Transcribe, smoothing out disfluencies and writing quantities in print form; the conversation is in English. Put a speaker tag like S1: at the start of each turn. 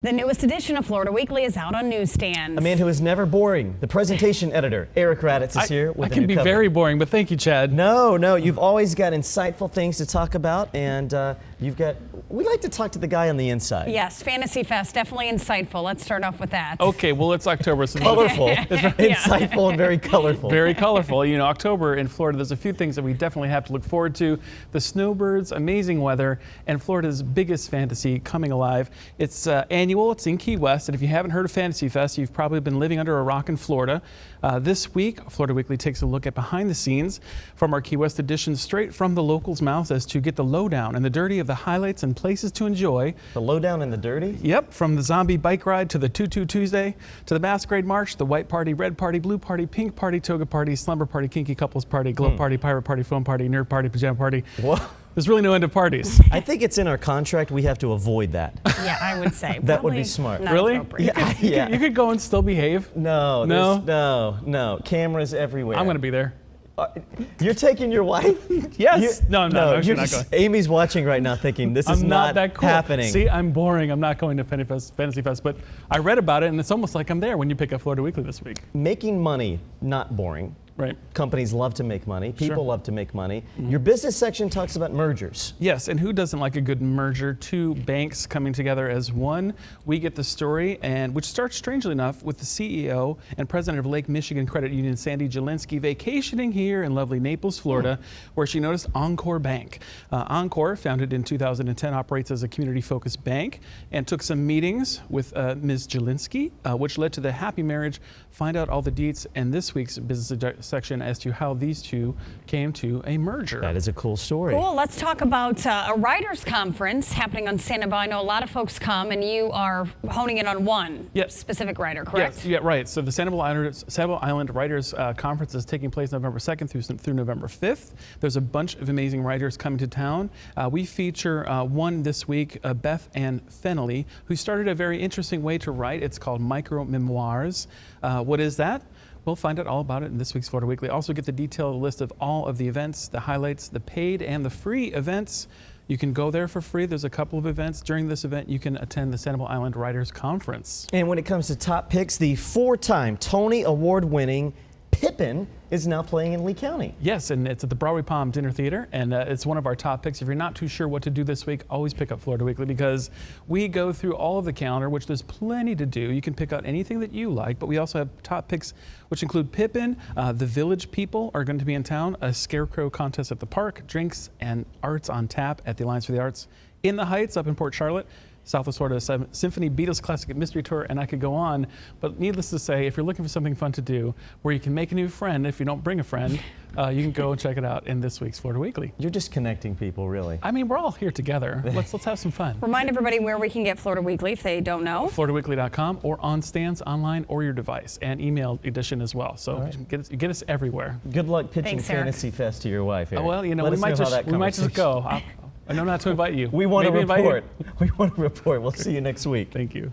S1: The newest edition of Florida Weekly is out on newsstands.
S2: A man who is never boring. The presentation editor, Eric Raditz, is here with
S3: I can be very boring, but thank you, Chad.
S2: No, you've always got insightful things to talk about, and we like to talk to the guy on the inside.
S1: Yes, Fantasy Fest, definitely insightful. Let's start off with that.
S3: Okay, well, it's October. So
S2: colorful, insightful, and very colorful.
S3: Very colorful. You know, October in Florida, there's a few things that we definitely have to look forward to. The snowbirds, amazing weather, and Florida's biggest fantasy coming alive. It's annual, it's in Key West, and if you haven't heard of Fantasy Fest, you've probably been living under a rock in Florida. This week, Florida Weekly takes a look at behind the scenes from our Key West edition, straight from the locals' mouths, as to get the lowdown and the dirty of the highlights and places to enjoy.
S2: The lowdown and the dirty?
S3: Yep, from the zombie bike ride to the Tutu Tuesday, to the masquerade march, the white party, red party, blue party, pink party, toga party, slumber party, kinky couples party, glow party, pirate party, foam party, nerd party, pajama party.
S2: What?
S3: There's really no end of parties.
S2: I think it's in our contract. We have to avoid that.
S1: Yeah, I would say.
S2: That would be smart.
S3: Really?
S2: Yeah.
S3: You could go and still behave.
S2: No. Cameras everywhere.
S3: I'm going to be there.
S2: You're taking your wife?
S3: Yes. No, you're not going.
S2: Amy's watching right now thinking, this is not
S3: that cool.
S2: happening.
S3: See, I'm boring. I'm not going to Fantasy Fest, but I read about it, and it's almost like I'm there when you pick up Florida Weekly this week.
S2: Making money, not boring.
S3: Right.
S2: Companies love to make money. People love to make money.
S3: Mm-hmm.
S2: Your business section talks about mergers.
S3: Yes, and who doesn't like a good merger? Two banks coming together as one. We get the story, and which starts strangely enough with the CEO and president of Lake Michigan Credit Union, Sandy Jelinski, vacationing here in lovely Naples, Florida, where she noticed Encore Bank. Encore, founded in 2010, operates as a community-focused bank and took some meetings with Ms. Jelinski, which led to the happy marriage. Find out all the deets in this week's business section as to how these two came to a merger.
S2: That is a cool story.
S1: Cool. Let's talk about a writers' conference happening on Santa. I know a lot of folks come, and you are honing in on one specific writer, correct?
S3: Yes, yeah, right. So the Sanibel Island Writers Conference is taking place November 2nd through November 5th. There's a bunch of amazing writers coming to town. We feature one this week, Beth Ann Fennelly, who started a very interesting way to write. It's called micro memoirs. What is that? We'll find out all about it in this week's Florida Weekly. Also get the detailed list of all of the events, the highlights, the paid and the free events. You can go there for free. There's a couple of events. During this event, you can attend the Sanibel Island Writers Conference.
S2: And when it comes to top picks, the 4-time Tony Award-winning Pippin is now playing in Lee County.
S3: Yes, and it's at the Broadway Palm Dinner Theater, and it's one of our top picks. If you're not too sure what to do this week, always pick up Florida Weekly, because we go through all of the calendar, which there's plenty to do. You can pick out anything that you like, but we also have top picks, which include Pippin, the Village People are going to be in town, a scarecrow contest at the park, drinks and arts on tap at the Alliance for the Arts in the Heights up in Port Charlotte, Southwest Florida Symphony, Beatles Classic Mystery Tour, and I could go on. But needless to say, if you're looking for something fun to do where you can make a new friend, if you don't bring a friend, you can go and check it out in this week's Florida Weekly.
S2: You're just connecting people, really.
S3: I mean, we're all here together. Let's have some fun.
S1: Remind everybody where we can get Florida Weekly if they don't know.
S3: FloridaWeekly.com or on stands, online, or your device, and email edition as well. So get us everywhere.
S2: Good luck pitching
S1: Thanks, Eric.
S2: Fantasy Fest to your wife, Eric.
S3: Well, you know, we might just go. I know not to invite you.
S2: We want to report. We want to report. We'll see you next week.
S3: Thank you.